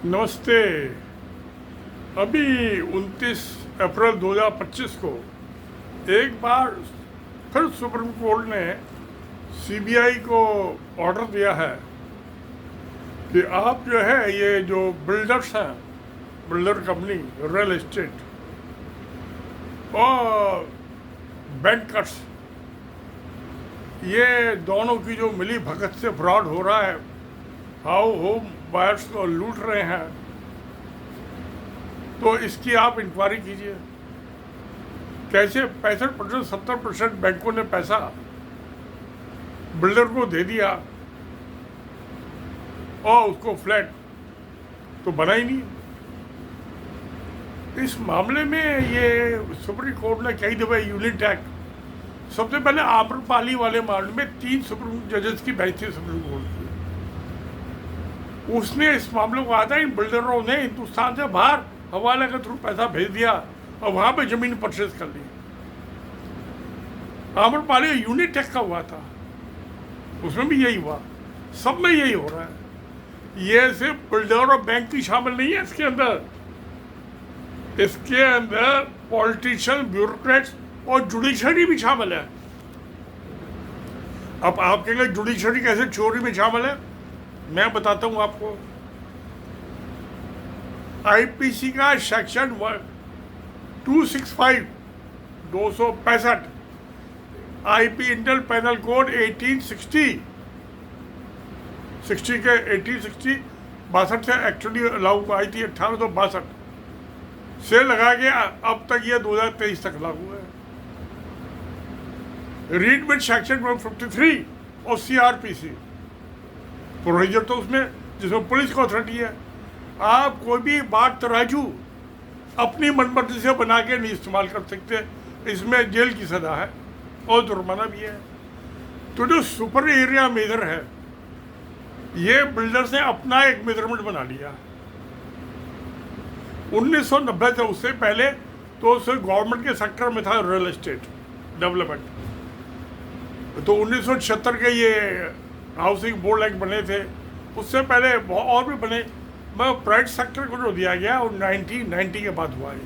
नमस्ते। अभी 29 अप्रैल 2025 को एक बार फिर सुप्रीम कोर्ट ने सीबीआई को ऑर्डर दिया है कि आप जो है ये जो बिल्डर्स हैं, बिल्डर कंपनी, रियल एस्टेट और बैंकर्स, ये दोनों की जो मिली भगत से फ्रॉड हो रहा है, हाउ होम बायर्स को लूट रहे हैं, तो इसकी आप इंक्वायरी कीजिए। कैसे 65% 70% बैंकों ने पैसा बिल्डर को दे दिया और उसको फ्लैट तो बना ही नहीं। इस मामले में ये सुप्रीम कोर्ट ने कई दफे यूनिट एक्ट, सबसे पहले आम्रपाली वाले मामले में 3 सुप्रीम जजेस की बेंच थी सुप्रीम कोर्ट की, उसने इस मामले को आता है इन बिल्डरों ने हिंदुस्तान से बाहर हवाले के थ्रू पैसा भेज दिया और वहां पे जमीन परचेज कर ली। आम्रपाली यूनिट टैक्स का हुआ था, उसमें भी यही हुआ, सब में यही हो रहा है। ये सिर्फ बिल्डर और बैंक की शामिल नहीं है इसके अंदर पॉलिटिशियन, ब्यूरोक्रेट्स और जुडिशरी भी शामिल है। अब आप कहेंगे जुडिशरी कैसे चोरी में शामिल है? मैं बताता हूं आपको। आईपीसी का section 265 265, IP Indian penal code 1860 के 1862 से एक्चुअली लागू आई थी 1862 से लगा के अब तक ये 2023 तक लागू है। रीड विद सेक्शन 153 और सीआरपीसी प्रोसीजर तो उसमें, जिसमें पुलिस को अथॉरिटी है। आप कोई भी बात तराजू अपनी मनमर्जी से बना के नहीं इस्तेमाल कर सकते, इसमें जेल की सजा है और जुर्माना भी है। तो जो सुपर एरिया मेजर है, ये बिल्डर्स ने अपना एक मेजरमेंट बना लिया 1990 से। उससे पहले तो उस गवर्नमेंट के सेक्टर में था रियल एस्टेट डेवलपमेंट। तो 1976 के ये हाउसिंग बोर्ड एक्ट बने थे, उससे पहले और भी बने, मगर प्राइवेट सेक्टर को जो दिया गया वो 1990 के बाद हुआ है,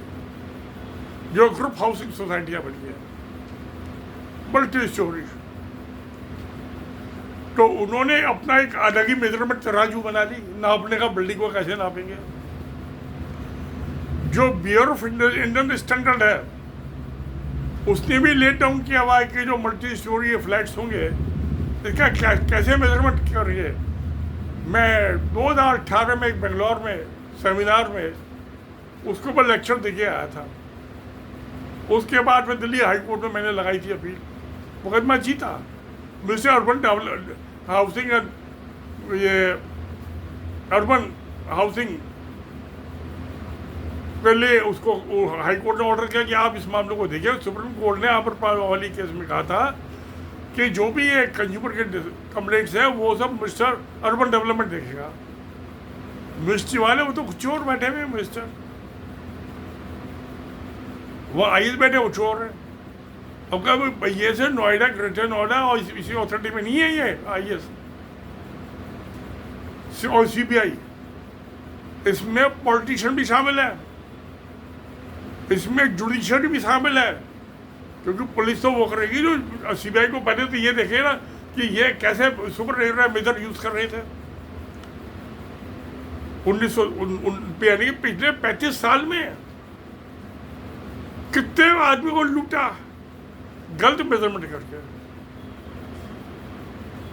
जो ग्रुप हाउसिंग सोसाइटियाँ बनी है, मल्टी स्टोरी। तो उन्होंने अपना एक अलग ही मेजरमेंट तराजू बना ली, नापने का बिल्डिंग को कैसे नापेंगे। जो ब्यूरो ऑफ इंडियन स्टैंडर्ड है, उसने भी लेट डाउन किया हुआ है कि जो मल्टी स्टोरी फ्लैट्स होंगे इसका कैसे मेजरमेंट करेंगे। मैं 2018 में एक बेंगलोर में सेमिनार में उसके ऊपर लेक्चर देके आया था। उसके बाद में दिल्ली हाई कोर्ट में मैंने लगाई थी अपील, मुकदमा जीता। मिनिस्टर अर्बन हाउसिंग एंड ये अर्बन हाउसिंग के लिए उसको हाई कोर्ट ने ऑर्डर किया कि आप इस मामले को देखिए। सुप्रीम कोर्ट ने आम्रपाली केस में कहा था कि जो भी ये कंज्यूमर के कंप्लेंट्स हैं वो सब मिनिस्टर अर्बन डेवलपमेंट देखेगा। मिनिस्ट्री वाले वो तो चोर बैठे हुए, मिनिस्टर वो आईएएस बैठे, वो चोर है। अब क्या ये से नोएडा, ग्रेटर नोएडा और इसी अथॉरिटी में नहीं है ये आईएएस और सीबीआई, इसमें पॉलिटिशियन भी शामिल है, इसमें जुडिशरी भी शामिल है। क्योंकि पुलिस तो वो करेगी जो सीबीआई को पहले तो ये देखे ना कि ये कैसे सुपर एरिया मेजर यूज कर रहे थे। 1900 यानी कि पिछले 35 साल में कितने आदमी को लूटा गलत मेजरमेंट करके।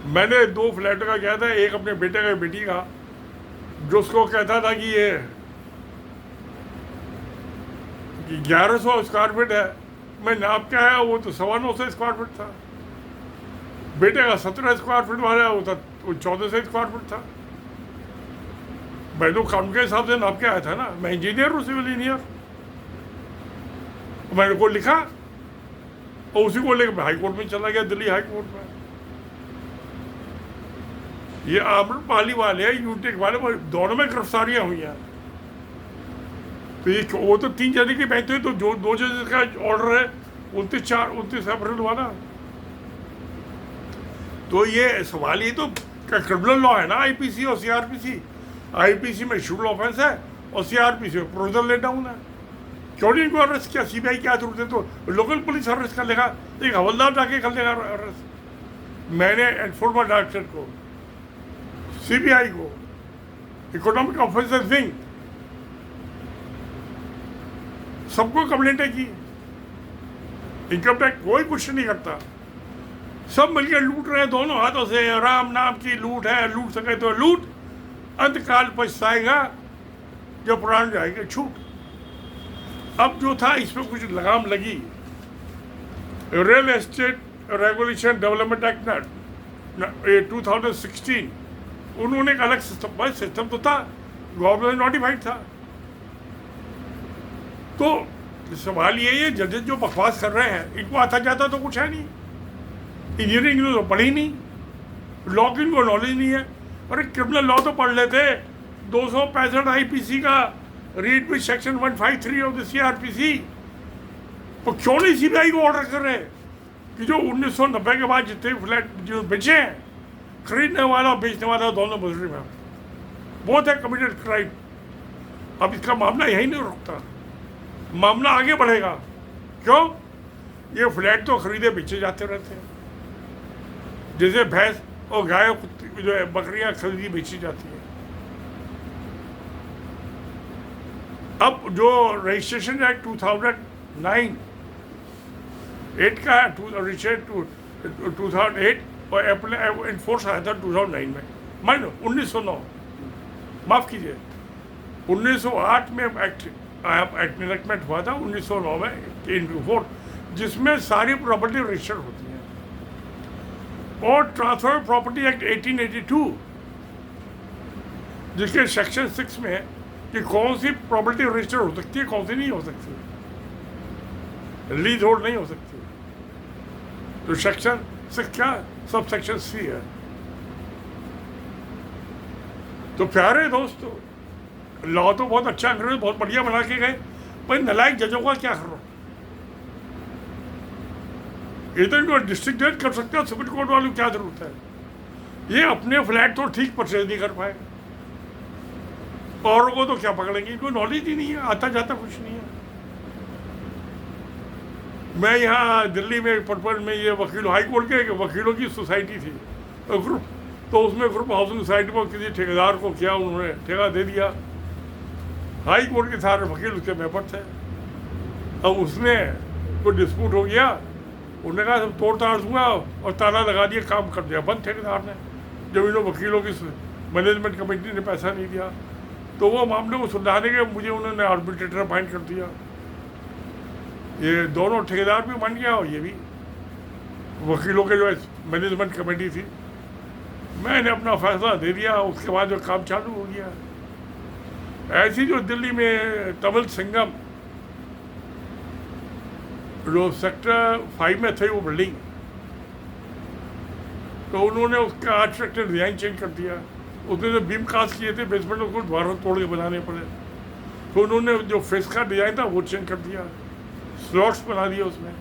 मैंने 2 फ्लैट का किया था, एक अपने बेटे का, बेटी का, जो उसको कहता था कि ये 1100 स्क्वायर फीट है, मैं नाप क्या है वो तो 950 स्क्वायर फीट था। बेटे का 17 स्क्वायर फीट वाला वो 1400 स्क्वायर फीट था। मैं तो काम के हिसाब से नाप के आया था ना, मैं इंजीनियर हूँ, सिविल इंजीनियर। मैंने को लिखा और उसी को लेकर हाई कोर्ट में चला गया, दिल्ली हाई कोर्ट में। ये आम्रपाली वाले, यूटेक वाले, दोनों में गिरफ्तारियां हुई हैं। तो ये वो तो 3 जज की बेंच हुई, तो जो 2 जज का ऑर्डर है 29 अप्रैल वाला। तो ये सवाल ये तो क्रिमिनल लॉ है ना, आईपीसी और सीआरपीसी। आईपीसी में शेड्यूल ऑफेंस है और सीआरपीसी में प्रोविजनल ले डाउन है। क्यों नहीं इनको अरेस्ट किया? सीबीआई क्या जरूरत है? तो लोकल पुलिस अरेस्ट कर लेगा, एक हवलदार जाके कर लेगा अरेस्ट। मैंने एनफोर्समेंट डायरेक्टर को, सीबीआई को, इकोनॉमिक ऑफेंसेस विंग, सबको कंप्लेंटें की। इनकम टैक्स कोई कुछ नहीं करता, सब मिलकर लूट रहे हैं दोनों हाथों से। राम नाम की लूट है, लूट सके तो लूट, अंतकाल पछताएगा जो पुराण जाएगा छूट। अब जो था इसमें कुछ लगाम लगी। Real estate regulation development act 2016, उन्होंने एक अलग सिस्टम तो था, गवर्नमेंट नोटिफाइड था। तो सवाल ये है, जजेस जो बकवास कर रहे हैं इनको आता जाता तो कुछ है नहीं, इंजीनियरिंग तो पढ़ी नहीं, लॉ की इनको नॉलेज नहीं है। अरे क्रिमिनल लॉ तो पढ़ लेते, 265 आईपीसी का, read with section 153 of the CrPC. तो क्यों नहीं सीबीआई को ऑर्डर कर रहे कि जो 1990 के बाद जितने फ्लैट जो बेचे हैं, खरीदने वाला और बेचने वाला दोनों मुजरिम हैं, बहुत है कमिटेड क्राइम। अब इसका मामला यही नहीं रुकता, मामला आगे बढ़ेगा। क्यों? ये फ्लैट तो खरीदे बेचे जाते रहते हैं, जैसे भैंस और गाय जो है बकरियां खरीदी बेची जाती है। अब जो रजिस्ट्रेशन एक्ट 2009 8 का है, रजिस्ट्रेशन 2008 और इन्फोर्स आया था 2009 में, मान 1909, माफ कीजिए 1908 में एक्ट एनैक्टमेंट हुआ था, 1909 में इन्फोर्स, जिसमें सारी प्रॉपर्टी रजिस्टर्ड होती है। और ट्रांसफर प्रॉपर्टी एक्ट 1882, जिसके सेक्शन 6 में कि कौन सी प्रॉपर्टी रजिस्टर हो सकती है, कौन सी नहीं हो सकती, लीज होल्ड नहीं हो सकती। तो सेक्शन 6 क्या, सब सेक्शन सी है। तो प्यारे दोस्तों, लॉ तो बहुत अच्छा, अंग्रेज बहुत बढ़िया बना के गए, पर नलायक जजों का क्या करो? ये तो इनको डिस्ट्रिक्ट जज कर सकते हो, सुप्रीम कोर्ट वालों क्या जरूरत है? ये अपने फ्लैट तो ठीक परचेज नहीं कर पाए, औरों को तो क्या पकड़ेंगे? इनको नॉलेज ही नहीं है, आता जाता कुछ नहीं है। मैं यहाँ दिल्ली में पटपन में ये वकील हाई कोर्ट के वकीलों की सोसाइटी थी, तो ग्रुप, तो उसमें ग्रुप हाउसिंग सोसाइटी को किसी ठेकेदार को किया, उन्होंने ठेका दे दिया। हाई कोर्ट के सारे वकील उसके मेंबर थे। अब उसने कोई डिस्प्यूट हो गया, उन्होंने कहा सब तोड़ ताड़ दूंगा और ताला लगा दिया, काम कर दिया बंद ठेकेदार ने, जब इन वकीलों की मैनेजमेंट कमेटी ने पैसा नहीं दिया। तो वो मामले को सुलझाने के मुझे उन्होंने आर्बिट्रेटर अपॉइंट कर दिया। ये दोनों ठेकेदार भी मान गया और ये भी, वकीलों के जो मैनेजमेंट कमेटी थी। मैंने अपना फैसला दे दिया, उसके बाद जो काम चालू हो गया। ऐसी जो दिल्ली में तमिल संगम जो सेक्टर 5 में थे वो बिल्डिंग, तो उन्होंने उसका आर्किटेक्चर डिजाइन चेंज कर दिया। उसने जो बीम कास्ट किए थे बेसमेंट, उसको दोबारा तोड़ के बनाने पड़े। तो उन्होंने जो फेस का डिजाइन था वो चेंज कर दिया, स्लॉट्स बना दिए उसमें,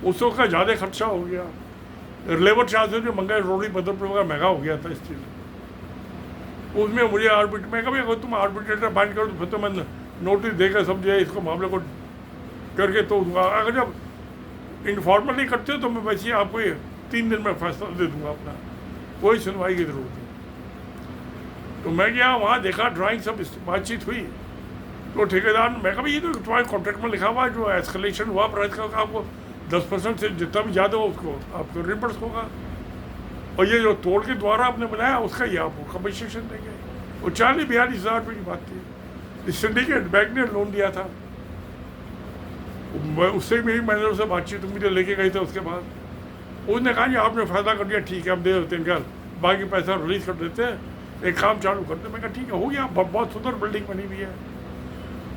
उसका ज़्यादा खर्चा हो गया। लेबर चार्जेस भी मंगाए, रोडी बदलपुर का महंगा हो गया था इस चीज़। उसमें मुझे मैं कभी अगर तुम आर्बिट्रेटर फाइंड करो तो फिर तो मैं नोटिस देकर समझे इसको मामले को करके तो दूंगा। अगर जब इनफॉर्मली करते हो तो मैं वैसे आपको ये 3 दिन में फैसला दे दूंगा अपना, कोई सुनवाई की जरूरत नहीं। तो मैं गया वहाँ, देखा ड्राइंग, सब बातचीत हुई। तो ठेकेदार मैं कभी ये तो तुम्हारे कॉन्ट्रैक्ट में लिखा हुआ है, जो एस्केलेशन हुआ प्राइस का आपको 10% से जितना भी ज़्यादा हो उसको आपको रिम्बर्स होगा, और ये जो तोड़ के द्वारा आपने बनाया उसका ये आपको कंपनसेशन देंगे। वो 40-42 हज़ार रुपये की बात थी। इस सिंडिकेट बैंक ने लोन दिया था, उससे मेरी मैनेजर से बातचीत मुझे लेके गए थे। उसके बाद उसने कहा कि आपने फैसला कर दिया, ठीक है हम दे देते हैं, क्या बाकी पैसा रिलीज कर देते हैं, एक काम चालू करते। मैं कहा ठीक है, हो गया, बहुत सुंदर बिल्डिंग बनी हुई है।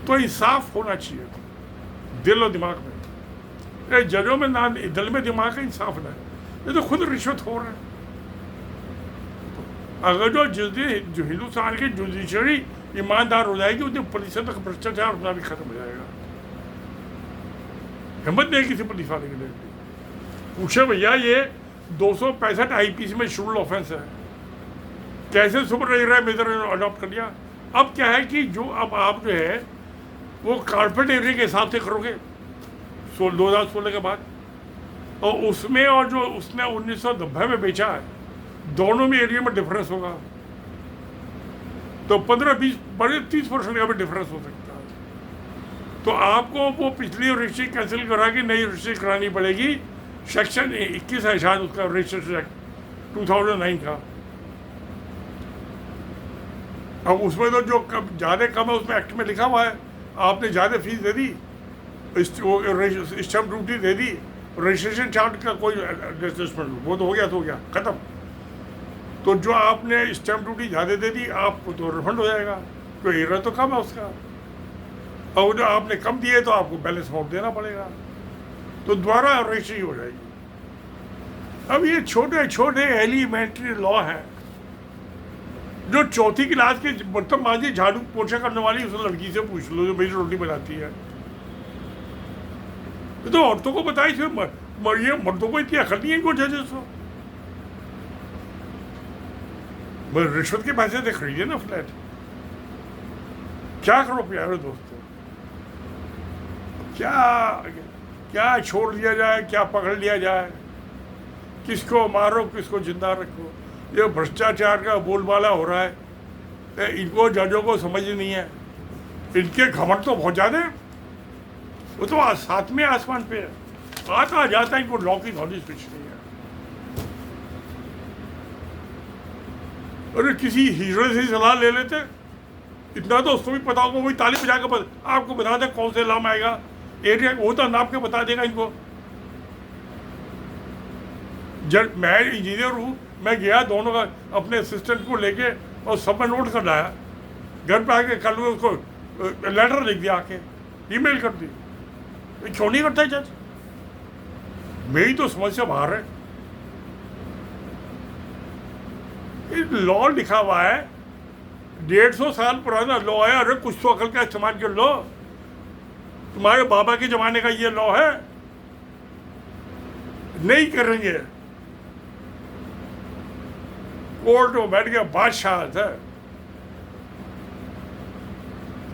तो इंसाफ होना चाहिए दिल और दिमाग में। जजों में ना दिल में दिमाग का इंसाफ ना, ये तो खुद रिश्वत हो रहा है। अगर जो हिंदुस्तान की जुडिशरी ईमानदार हो जाएगी, उसमें पुलिस तक भ्रष्टाचार होना भी खत्म हो जाएगा। हिम्मत नहीं किसी पुलिस वाले के लिए पूछे भैया ये 265 आईपीसी में शेड्यूल ऑफेंस है, कैसे सुपर रजिस्ट्रार मेजर अडॉप्ट कर लिया? अब क्या है कि जो अब आप जो है वो कारपेट एरिया के हिसाब से करोगे 2016 के बाद, और उसमें और जो उसने 1990 में बेचा है दोनों में एरिया में डिफरेंस होगा, तो 15-20 बड़े 30% का भी डिफरेंस हो सकता है। तो आपको वो पिछली रजिस्ट्री कैंसिल करा के नई रजिस्ट्री करानी पड़ेगी। सेक्शन 21 है शायद उसका रजिस्ट्रेशन एक्ट 2009 का। अब उसमें तो जो ज़्यादा कम है उसमें एक्ट में लिखा हुआ है आपने ज़्यादा फीस दे दी, स्टैम्प ड्यूटी दे दी, रजिस्ट्रेशन चार्ज का कोई एडजस्टमेंट वो तो हो गया ख़त्म। तो जो आपने स्टैम्प ड्यूटी ज़्यादा दे दी आपको तो रिफंड हो जाएगा, तो एरिया तो कम है उसका, और जो आपने कम दिए तो आपको बैलेंस अमाउंट देना पड़ेगा, तो दोबारा रजिस्ट्री हो जाएगी। अब ये छोटे छोटे एलिमेंट्री लॉ हैं जो चौथी क्लास के बर्तन मांझी झाड़ू पोछा करने वाली उस लड़की से पूछ लो जो मेरी रोटी बनाती है। तो औरतों को बताइए, ये मर्दों को इतनी अकल नहीं है इनको जजेस को। रिश्वत के पैसे से खरीदिए ना फ्लैट, क्या करो प्यारे दोस्तों, क्या छोड़ दिया जाए, क्या पकड़ लिया जाए, किसको मारो किसको जिंदा रखो। ये भ्रष्टाचार का बोलबाला हो रहा है, इनको जजों को समझ नहीं है, इनके घमंड तो बहुत ज़्यादा है, वो तो सातवें आसमान पे है, आता जाता है, इनको लॉ की नॉलेज कुछ नहीं है। अरे किसी हीरो से सलाह ले लेते, इतना तो उसको भी पता होगा, वही ताली बजा कर आपको बता दे कौन से लाम आएगा, एरिया वो तो नाप के बता देगा इनको। जब मैं इंजीनियर हूँ, मैं गया दोनों का अपने असिस्टेंट को लेके और सब में नोट कर लाया, घर पे आके कल उसको लेटर लिख दिया, आके ईमेल कर दी। क्यों नहीं करता जज? मेरी तो समझ से बाहर है। लॉ लिखा हुआ है, 150 साल पुराना लॉ है। अरे कुछ तो अकल का इस्तेमाल कर लो, तुम्हारे बाबा के जमाने का ये लॉ है, नहीं करेंगे। कोर्ट में बैठ गया बादशाह है,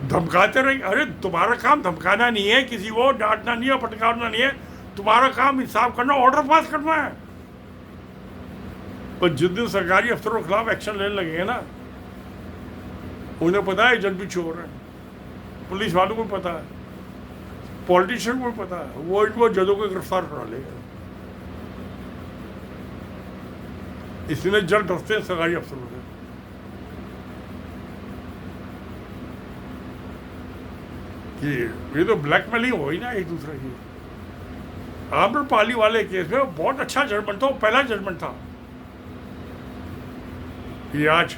धमकाते रहेंगे। अरे तुम्हारा काम धमकाना नहीं है, किसी को डांटना नहीं है, फटकारना नहीं है, तुम्हारा काम इंसाफ करना, ऑर्डर पास करना है। पर जिस दिन सरकारी अफसरों के खिलाफ एक्शन लेने लगेंगे ना, उन्हें पता है जज भी चोर है, पुलिस वालों को पता है, पॉलिटिशियन को पता है, वो इनको जजों को गिरफ्तार करा लेगा। इसलिए जज डरते हैं सरकारी अफसरों से कि ये तो ब्लैकमेलिंग हो ही ना एक दूसरे की। आम्रपाली वाले केस में बहुत अच्छा जजमेंट था, वो पहला जजमेंट था। ये आज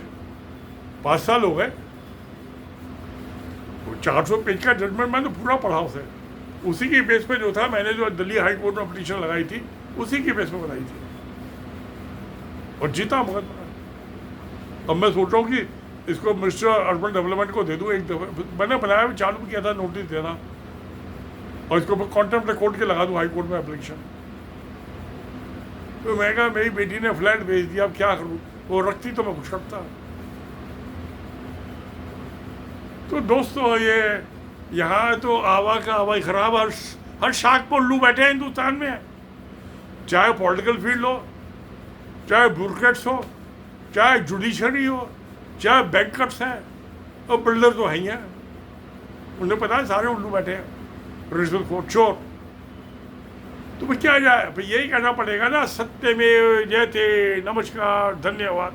5 साल हो गए, 400 पेज का जजमेंट मैंने पूरा पढ़ा उसे, उसी के बेस पे जो था, मैंने जो दिल्ली हाई कोर्ट में पिटीशन लगाई थी उसी के बेस पे बनाई थी और जीता मुकदमा। अब मैं सोच रहा हूँ कि इसको मिनिस्टर अर्बन डेवलपमेंट को दे दूँ, एक दफा मैंने बनाया भी, चालू किया था नोटिस देना, और इसको कॉन्टेम्प्ट कोर्ट के लगा दूँ हाई कोर्ट में एप्लीकेशन। तो मैं कहा मेरी बेटी ने फ्लैट भेज दिया, अब क्या करूँ, वो रखती तो मैं कुछ करता। तो दोस्तों ये यहाँ तो आवा का आवाज़ खराब, हर शाख पर उल्लू बैठे हैं हिंदुस्तान में, चाहे पॉलिटिकल फील्ड हो, चाहे ब्यूरोक्रेट्स हो, चाहे जुडिशरी हो, चाहे बैंकर्स हैं, और बिल्डर तो हैं ही हैं, उन्हें पता है सारे उल्लू बैठे हैं, रिश्वतखोर चोर। तो भाई क्या जाए, भाई यही कहना पड़ेगा ना, सत्यमेव जयते। नमस्कार, धन्यवाद।